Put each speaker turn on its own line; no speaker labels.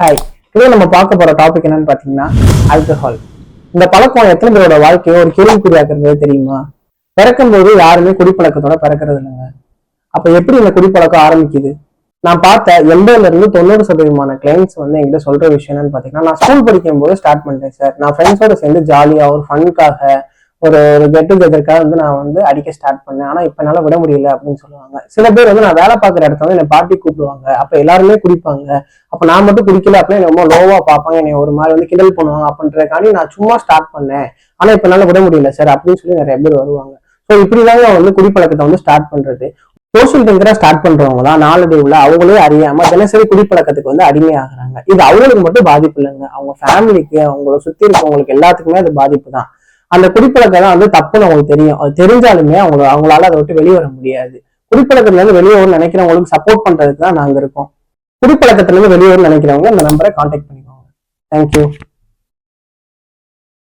Hi, இதே நம்ம பார்க்க போற டாபிக் என்னன்னு பாத்தீங்கன்னா ஆல்கஹால். இந்த பழக்கம் எத்தனை பேரோட வாழ்க்கையை ஒரு கேள்விக்குறியாக்குறது தெரியுமா? பிறக்கும் போது யாருமே குடிப்பழக்கத்தோட பிறக்கிறது இல்லைங்க. அப்ப எப்படி இந்த குடிப்பழக்கம் ஆரம்பிக்குது? நான் பார்த்த 80% கிளைண்ட்ஸ் என்கிட்ட சொல்ற விஷயம் என்னன்னு பாத்தீங்கன்னா, நான் ஸ்கூல் படிக்கும் போது ஸ்டார்ட் பண்ணிட்டேன் சார். நான் ஃப்ரெண்ட்ஸோட சேர்ந்து ஜாலியா ஒரு ஃபன்காக ஒரு ஒரு கெட் டுகெதருக்காக நான் அடிக்க ஸ்டார்ட் பண்ணேன். ஆனா இப்ப என்னால விட முடியல அப்படின்னு சொல்லுவாங்க. சில பேர் நான் வேலை பார்க்குற இடத்துல என்னை பார்ட்டி கூப்பிடுவாங்க. அப்ப எல்லாருமே குடிப்பாங்க. அப்ப நான் மட்டும் குடிக்கல அப்படின்னு ரொம்ப லோவா பார்ப்பாங்க. என்னை ஒரு மாதிரி கிண்டல் பண்ணுவாங்க. அப்படின்றதுக்காண்டி நான் சும்மா ஸ்டார்ட் பண்ணேன். ஆனா இப்ப என்னால விட முடியல சார் அப்படின்னு சொல்லி நிறைய பேர் வருவாங்க. ஸோ இப்படிதாங்க குடிப்பழக்கத்தை ஸ்டார்ட் பண்றது. சோசியல் திங்கரா ஸ்டார்ட் பண்றவங்க தான் நாளடைவுல அவங்களே அறியாம தினசரி குடிப்பழக்கத்துக்கு அடிமையாகிறாங்க. இது அவங்களுக்கு மட்டும் பாதிப்பு இல்லைங்க, அவங்க ஃபேமிலிக்கு, அவங்கள சுத்தி இருக்கவங்களுக்கு எல்லாத்துக்குமே அது பாதிப்பு தான். அந்த குடிப்பழக்கம் தான் தப்புன்னு அவங்களுக்கு தெரியும். அது தெரிஞ்சாலுமே அவங்களால அதை விட்டு வெளியே வர முடியாது. குடிப்பழக்கத்துல இருந்து வெளியே வரும்னு நினைக்கிறவங்களுக்கு சப்போர்ட் பண்றதுக்கு தான் நாங்க இருக்கோம். குடிப்பழக்கத்துல இருந்து வெளியே வரும்னு நினைக்கிறவங்க இந்த நம்பரை கான்டாக்ட் பண்ணிக்கோங்க. தேங்க்யூ.